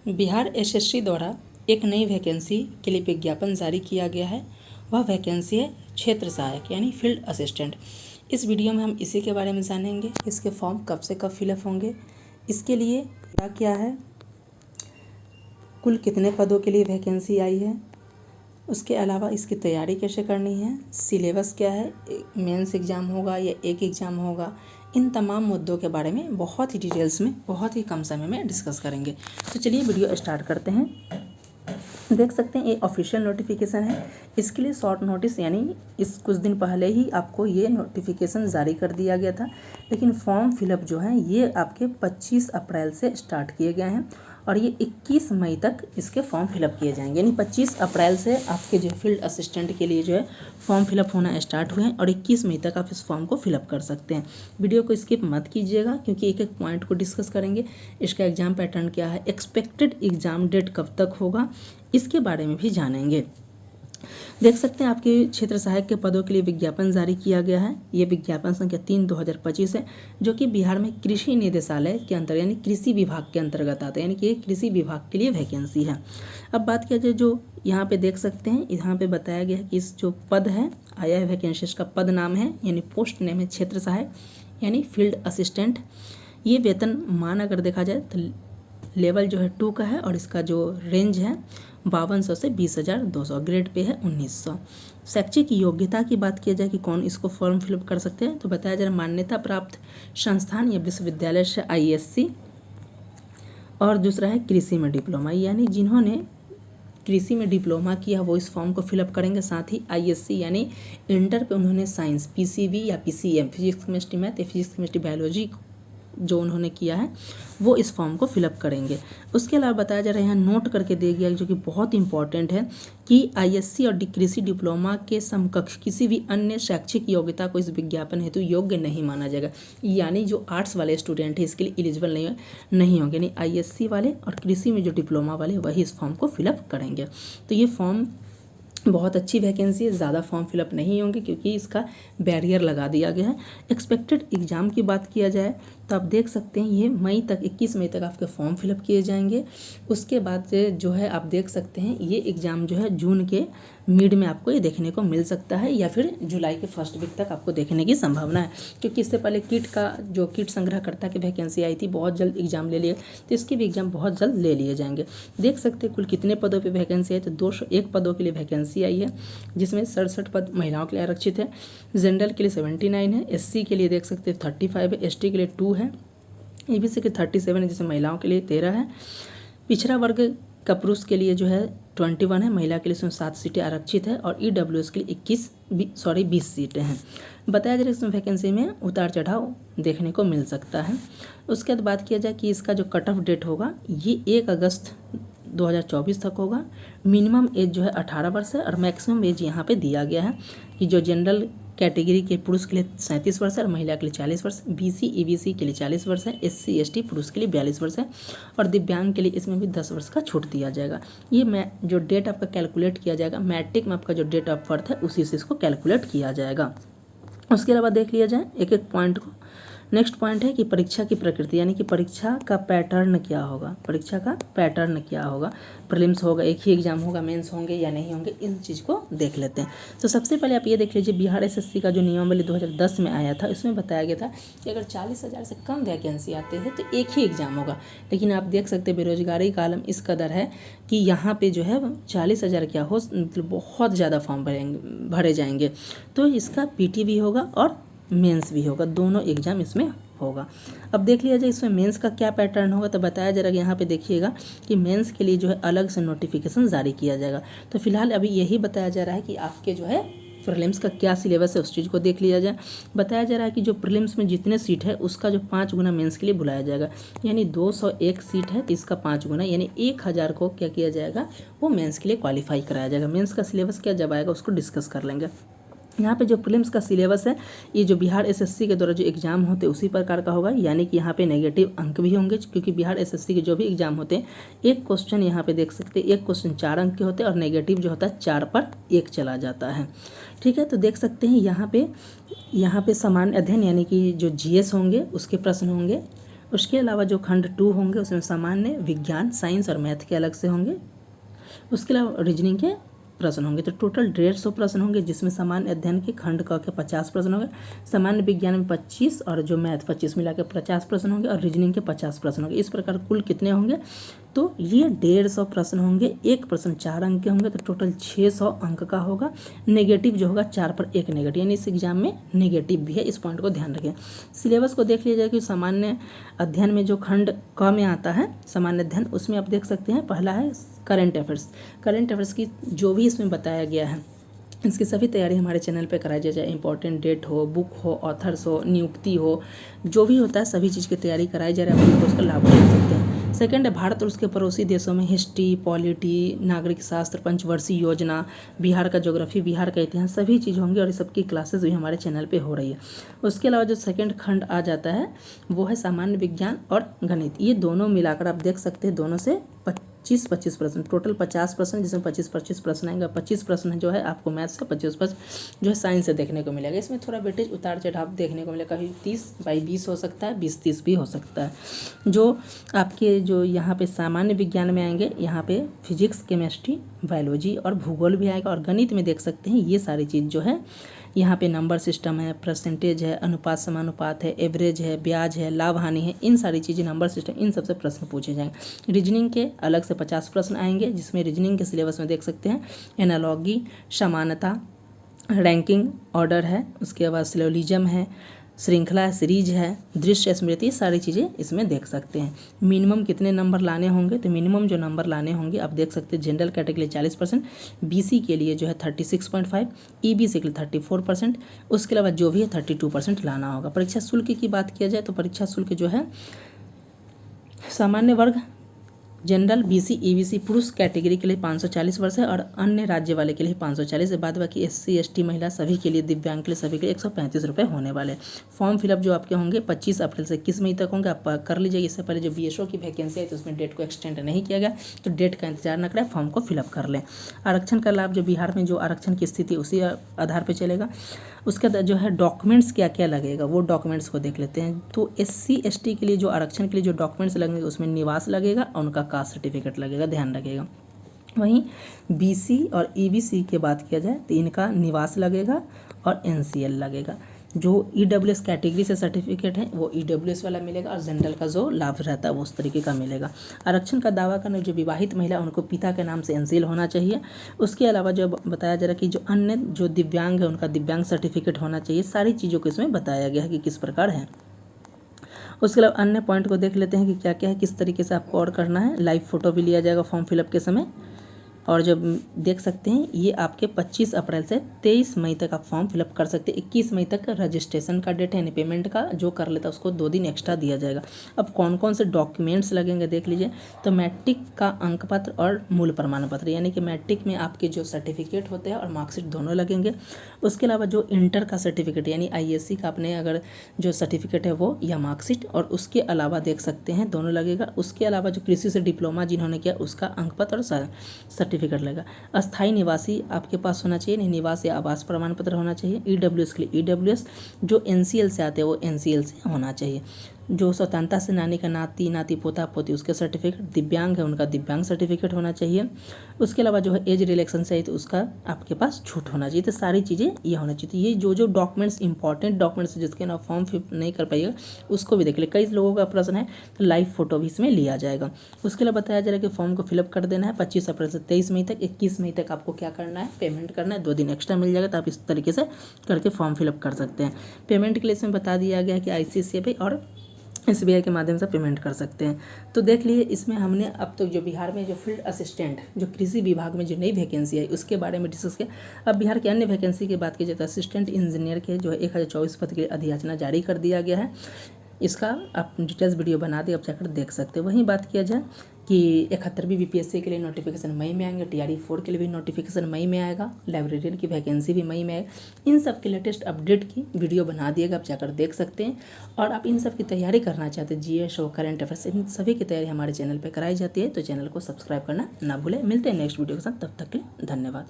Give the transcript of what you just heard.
Bihar SSC द्वारा एक नई वैकेंसी के लिए विज्ञापन जारी किया गया है। वह वैकेंसी है क्षेत्र सहायक यानी फील्ड असिस्टेंट। इस वीडियो में हम इसी के बारे में जानेंगे। इसके फॉर्म कब से कब फिलअप होंगे, इसके लिए क्या क्या है, कुल कितने पदों के लिए वैकेंसी आई है, उसके अलावा इसकी तैयारी कैसे करनी है, सिलेबस क्या है, मेंस एग्ज़ाम होगा या एक एग्ज़ाम होगा, इन तमाम मुद्दों के बारे में बहुत ही डिटेल्स में बहुत ही कम समय में डिस्कस करेंगे। तो चलिए वीडियो स्टार्ट करते हैं। देख सकते हैं ये ऑफिशियल नोटिफिकेशन है। इसके लिए शॉर्ट नोटिस यानी इस कुछ दिन पहले ही आपको ये नोटिफिकेशन जारी कर दिया गया था, लेकिन फॉर्म फिलअप जो है ये आपके 25 अप्रैल से स्टार्ट किए गए हैं और ये 21 मई तक इसके फॉर्म फिलअप किए जाएंगे। यानी 25 अप्रैल से आपके जो फील्ड असिस्टेंट के लिए जो है फॉर्म फिलअप होना स्टार्ट हुए हैं और 21 मई तक आप इस फॉर्म को फिलअप कर सकते हैं। वीडियो को स्किप मत कीजिएगा क्योंकि एक एक पॉइंट को डिस्कस करेंगे। इसका एग्ज़ाम पैटर्न क्या है, एक्सपेक्टेड एग्ज़ाम डेट कब तक होगा, इसके बारे में भी जानेंगे। देख सकते हैं आपके क्षेत्र सहायक के पदों के लिए विज्ञापन जारी किया गया है। ये विज्ञापन संख्या 3/2025 है, जो कि बिहार में कृषि निदेशालय के अंतर्गत यानी कृषि विभाग के अंतर्गत आता है, यानी कि ये कृषि विभाग के लिए वैकेंसी है। अब बात किया जाए जो यहाँ पे देख सकते हैं, यहाँ पे बताया गया है कि इस जो पद है आया है वैकेंसी, इसका पद नाम है यानी पोस्ट नेम है क्षेत्र सहायक यानी फील्ड असिस्टेंट। ये वेतन मान अगर देखा जाए तो लेवल जो है 2 का है और इसका जो रेंज है 5200 से 20,200, ग्रेड पे है 1900। शैक्षिक योग्यता की बात किया जाए कि कौन इसको फॉर्म फिलअप कर सकते हैं, तो बताया जा रहा है मान्यता प्राप्त संस्थान या विश्वविद्यालय से ISC, और दूसरा है कृषि में डिप्लोमा, यानी जिन्होंने कृषि में डिप्लोमा किया वो इस फॉर्म को फिलअप करेंगे। साथ ही ISC यानी इंटर पे उन्होंने साइंस PCB या PCM फिजिक्स केमिस्ट्री मैथ या फिजिक्स केमिस्ट्री बायोलॉजी जो उन्होंने किया है वो इस फॉर्म को फिलअप करेंगे। उसके अलावा बताया जा रहा है यहाँ नोट करके दिया गया जो कि बहुत इंपॉर्टेंट है कि ISC और कृषि डिप्लोमा के समकक्ष किसी भी अन्य शैक्षिक योग्यता को इस विज्ञापन हेतु योग्य नहीं माना जाएगा। यानी जो आर्ट्स वाले स्टूडेंट है इसके लिए एलिजिबल नहीं होंगे, यानी ISC वाले और कृषि में जो डिप्लोमा वाले वही इस फॉर्म को फिलअप करेंगे। तो ये फॉर्म बहुत अच्छी वैकेंसी है, ज़्यादा फॉर्म फिलअप नहीं होंगे क्योंकि इसका बैरियर लगा दिया गया है। एक्सपेक्टेड एग्ज़ाम की बात किया जाए तो आप देख सकते हैं ये मई तक 21 मई तक आपके फॉर्म फिलअप किए जाएंगे। उसके बाद जो है आप देख सकते हैं ये एग्ज़ाम जो है जून के मिड में आपको ये देखने को मिल सकता है या फिर जुलाई के फर्स्ट वीक तक आपको देखने की संभावना है, क्योंकि इससे पहले किट संग्रहकर्ता की वैकेंसी आई थी, बहुत जल्द एग्जाम ले लिए, तो इसके भी एग्जाम बहुत जल्द ले लिए जाएंगे। देख सकते हैं कुल कितने पदों पर वैकेंसी है, तो 201 पदों के लिए वैकेंसी आई है, जिसमें 67 पद महिलाओं के लिए आरक्षित है, जनरल के लिए 79 है, SC के लिए देख सकते हैं 35 है, ST के लिए 2 है, EBC के 37 है, जिसमें महिलाओं के लिए 13 है, पिछड़ा वर्ग का पुरुष के लिए जो है 21 है, महिला के लिए इसमें 7 सीटें आरक्षित है और EWS के लिए 20 सीटें हैं। बताया जा रहा है इसमें वैकेंसी में उतार चढ़ाव देखने को मिल सकता है। उसके बाद बात किया जाए कि इसका जो कट ऑफ डेट होगा ये 1 अगस्त 2024 तक होगा। मिनिमम एज जो है 18 वर्ष है और मैक्सिमम एज यहाँ पे दिया गया है कि जो जनरल कैटेगरी के पुरुष के लिए 37 वर्ष है और महिला के लिए 40 वर्ष, BC EBC के लिए 40 वर्ष है, SC ST पुरुष के लिए 42 वर्ष है और दिव्यांग के लिए इसमें भी 10 वर्ष का छूट दिया जाएगा। ये जो डेट आपका कैलकुलेट किया जाएगा मैट्रिक में आपका जो डेट ऑफ बर्थ है उसी से इसको कैलकुलेट किया जाएगा। उसके अलावा देख लिया जाए एक एक पॉइंट को। नेक्स्ट पॉइंट है कि परीक्षा की प्रकृति, यानी कि परीक्षा का पैटर्न क्या होगा, परीक्षा का पैटर्न क्या होगा, प्रीलिम्स होगा, एक ही एग्जाम होगा, मेंस होंगे या नहीं होंगे, इन चीज़ को देख लेते हैं। तो सबसे पहले आप ये देख लीजिए बिहार SSC का जो नियमावली 2010 में आया था इसमें बताया गया था कि अगर 40,000 से कम वैकेंसी आते हैं तो एक ही एग्ज़ाम होगा, लेकिन आप देख सकते हैं बेरोजगारी का आलम इस कदर है कि यहाँ पर जो है 40,000 क्या हो मतलब बहुत ज़्यादा फॉर्म भरे जाएंगे, तो इसका PT भी होगा और मेंस भी होगा, दोनों एग्जाम इसमें होगा। अब देख लिया जाए इसमें मेंस का क्या पैटर्न होगा, तो बताया जा रहा है यहाँ पे देखिएगा कि मेंस के लिए जो है अलग से नोटिफिकेशन जारी किया जाएगा। तो फिलहाल अभी यही बताया जा रहा है कि आपके जो है प्रीलिम्स का क्या सिलेबस है उस चीज़ को देख लिया जाए। बताया जा रहा है कि जो प्रीलिम्स में जितने सीट है उसका जो 5 गुना मेंस के लिए बुलाया जाएगा, यानी 201 सीट है तो इसका 5 गुना यानी 1000 को क्या किया जाएगा वो मेंस के लिए क्वालिफाई कराया जाएगा। मेंस का सिलेबस क्या जब आएगा उसको डिस्कस कर लेंगे। यहाँ पे जो प्रीलिम्स का सिलेबस है ये जो बिहार SSC के द्वारा जो एग्ज़ाम होते हैं उसी प्रकार का होगा, यानी कि यहाँ पे नेगेटिव अंक भी होंगे क्योंकि बिहार SSC के जो भी एग्ज़ाम होते हैं एक क्वेश्चन यहाँ पे देख सकते हैं, एक क्वेश्चन 4 अंक के होते हैं और नेगेटिव जो होता है 4 पर 1 चला जाता है। ठीक है, तो देख सकते हैं यहाँ पे सामान्य अध्ययन यानी कि जो GS होंगे उसके प्रश्न होंगे, उसके अलावा जो खंड 2 होंगे उसमें सामान्य, विज्ञान, साइंस और मैथ के अलग से होंगे। उसके अलावा रीजनिंग के प्रश्न होंगे। तो टोटल 150 प्रश्न होंगे, जिसमें सामान्य अध्ययन के खंड क के 50 प्रश्न होंगे, सामान्य विज्ञान में 25 और जो मैथ 25 मिला के 50 प्रश्न होंगे और रीजनिंग के 50 प्रश्न होंगे। इस प्रकार कुल कितने होंगे? तो ये 150 प्रश्न होंगे। एक प्रश्न 4 अंक के होंगे, तो टोटल 600 अंक का होगा। नेगेटिव जो होगा 4 पर 1 नेगेटिव, यानी इस एग्जाम में नेगेटिव भी है, इस पॉइंट को ध्यान रखें। सिलेबस को देख लीजिए कि सामान्य अध्ययन में जो खंड क में आता है सामान्य अध्ययन, उसमें आप देख सकते हैं पहला है करंट अफेयर्स। करंट अफेयर्स की जो भी इसमें बताया गया है इसकी सभी तैयारी हमारे चैनल पे कराई जाए, चाहे इंपॉर्टेंट डेट हो, बुक हो, ऑथर्स हो, नियुक्ति हो, जो भी होता है सभी चीज़ की तैयारी कराई जा रही है। आप उसका लाभ ले सकते हैं। सेकंड है भारत और उसके पड़ोसी देशों में हिस्ट्री, पॉलिटी, नागरिक शास्त्र, पंचवर्षीय योजना, बिहार का ज्योग्राफी, बिहार का इतिहास, सभी चीज़ होंगी और इस सबकी क्लासेस भी हमारे चैनल पे हो रही है। उसके अलावा जो सेकंड खंड आ जाता है वो है सामान्य विज्ञान और गणित। ये दोनों मिलाकर आप देख सकते हैं, दोनों से 25 प्रश्न, टोटल 50 प्रश्न, जिसमें 25 प्रश्न आएंगे। 25 प्रश्न जो है आपको मैथ्स से, 25 प्रश्न जो है साइंस से देखने को मिलेगा। इसमें थोड़ा वेटेज उतार चढ़ाव देखने को मिलेगा, कभी 30/20 हो सकता है, 20-30 भी हो सकता है। जो आपके जो यहाँ पे सामान्य विज्ञान में आएंगे, यहाँ पे फिजिक्स, केमिस्ट्री, बायोलॉजी और भूगोल भी आएगा। और गणित में देख सकते हैं ये सारी चीज़ जो है, यहाँ पे नंबर सिस्टम है, परसेंटेज है, अनुपात समानुपात है, एवरेज है, ब्याज है, लाभ हानि है, इन सारी चीज़ें, नंबर सिस्टम, इन सबसे प्रश्न पूछे जाएंगे। रीजनिंग के अलग से 50 प्रश्न आएंगे, जिसमें रीजनिंग के सिलेबस में देख सकते हैं एनालॉगी, समानता, रैंकिंग ऑर्डर है, उसके बाद सिलोजिज्म है, श्रृंखला सीरीज है, दृश्य स्मृति, सारी चीज़ें इसमें देख सकते हैं। मिनिमम कितने नंबर लाने होंगे? तो मिनिमम जो नंबर लाने होंगे आप देख सकते हैं, जनरल कैटेगरी 40%, बीसी के लिए जो है 36.5, ईबीसी के लिए 34%, उसके अलावा जो भी है 32% लाना होगा। परीक्षा शुल्क की बात किया जाए तो परीक्षा शुल्क जो है सामान्य वर्ग, जनरल, बीसी, ईबीसी पुरुष कैटेगरी के लिए 540 वर्ष है और अन्य राज्य वाले के लिए 540 है। बाद बाकी एससी, एसटी, महिला सभी के लिए, दिव्यांग के लिए सभी के लिए 135 रुपये होने वाले। फॉर्म फिलअप जो आपके होंगे 25 अप्रैल से 21 मई तक होंगे, आप कर लीजिए। इससे पहले जो बीएसओ की वैकेंसी है तो उसमें डेट को एक्सटेंड नहीं किया गया, तो डेट का इंतजार न करें, फॉर्म को फिलअप कर लें। आरक्षण का लाभ जो बिहार में जो आरक्षण की स्थिति उसी आधार पर चलेगा। उसके बाद जो है डॉक्यूमेंट्स क्या क्या लगेगा वो डॉक्यूमेंट्स को देख लेते हैं। तो एससी, एसटी के लिए जो आरक्षण के लिए जो डॉक्यूमेंट्स लगेंगे उसमें निवास लगेगा और उनका कास्ट सर्टिफिकेट लगेगा, ध्यान रखिएगा। वहीं बीसी और ईबीसी की बात किया जाए तो इनका निवास लगेगा और एनसीएल लगेगा। जो ईडब्ल्यूएस कैटेगरी से सर्टिफिकेट है वो ईडब्ल्यूएस वाला मिलेगा और जनरल का जो लाभ रहता है वो उस तरीके का मिलेगा। आरक्षण का दावा करने जो विवाहित महिला उनको पिता के नाम से एनसीएल होना चाहिए। उसके अलावा जो बताया जा रहा है कि जो अन्य जो दिव्यांग है उनका दिव्यांग सर्टिफिकेट होना चाहिए। सारी चीज़ों को इसमें बताया गया है कि किस प्रकार है। उसके अलावा अन्य पॉइंट को देख लेते हैं कि क्या क्या है, किस तरीके से आपको और करना है। लाइव फोटो भी लिया जाएगा फॉर्म फिलअप के समय। और जब देख सकते हैं ये आपके 25 अप्रैल से 23 मई तक आप फॉर्म फिलअप कर सकते हैं। 21 मई तक रजिस्ट्रेशन का डेट है, यानी पेमेंट का जो कर लेता है उसको 2 दिन एक्स्ट्रा दिया जाएगा। अब कौन कौन से डॉक्यूमेंट्स लगेंगे देख लीजिए। तो मैट्रिक का अंक पत्र और मूल प्रमाण पत्र, यानी कि मैट्रिक में आपके जो सर्टिफिकेट होते हैं और मार्कशीट दोनों लगेंगे। उसके अलावा जो इंटर का सर्टिफिकेट यानी आईएससी का अपने अगर जो सर्टिफिकेट है वो या मार्कशीट, और उसके अलावा देख सकते हैं दोनों लगेगा। उसके अलावा जो कृषि से डिप्लोमा जिन्होंने किया उसका अंक पत्र और सर्टिफिकेट लगेगा। अस्थायी निवासी आपके पास होना चाहिए, निवास या आवास प्रमाण पत्र होना चाहिए। ईडब्ल्यूएस के लिए ईडब्ल्यूएस, जो एनसीएल से आते हैं वो एनसीएल से होना चाहिए। जो स्वतंत्रता सेनानी का नाती नाती पोता पोती उसके सर्टिफिकेट, दिव्यांग है उनका दिव्यांग सर्टिफिकेट होना चाहिए। उसके अलावा जो है एज रिलेक्शन से है तो उसका आपके पास छूट होना चाहिए। तो सारी चीज़ें ये होना चाहिए। ये जो डॉक्यूमेंट्स इंपॉर्टेंट डॉक्यूमेंट्स जिसके ना फॉर्म फिल नहीं कर पाइएगा उसको भी देख ले। कई लोगों का प्रश्न है तो लाइव फोटो भी इसमें लिया जाएगा। उसके लिए बताया जा रहा है कि फॉर्म को फिलअप कर देना है 25 अप्रैल से 23 मई तक। 21 मई तक आपको क्या करना है, पेमेंट करना है। 2 दिन एक्स्ट्रा मिल जाएगा, तो आप इस तरीके से करके फॉर्म फिलअप कर सकते हैं। पेमेंट के लिए इसमें बता दिया गया है कि आईसीआईसीआई और एसबीआई के माध्यम से पेमेंट कर सकते हैं। तो देख लिए इसमें हमने अब तक जो बिहार में जो फील्ड असिस्टेंट जो कृषि विभाग में जो नई वैकेंसी आई उसके बारे में डिस्कस किया। अब बिहार के अन्य वैकेंसी की बात की जाए तो असिस्टेंट इंजीनियर के जो है 1024 पद के अधियाचना जारी कर दिया गया है। इसका आप डिटेल्स वीडियो बना दिए, आप जाकर देख सकते हैं। वहीं बात किया जाए कि 71वीं बीपीएससी के लिए नोटिफिकेशन मई में आएंगे, टीआरई 4 के लिए भी नोटिफिकेशन मई में आएगा, लाइब्रेरियन की वैकेंसी भी मई में आएगी। इन सब के लेटेस्ट अपडेट की वीडियो बना दिएगा, आप जाकर देख सकते हैं। और आप इन सब की तैयारी करना चाहते हैं, जीएस और करंट अफेयर्स, इन सभी की तैयारी हमारे चैनल पर कराई जाती है। तो चैनल को सब्सक्राइब करना ना भूलें। मिलते हैं नेक्स्ट वीडियो के साथ, तब तक के लिए धन्यवाद।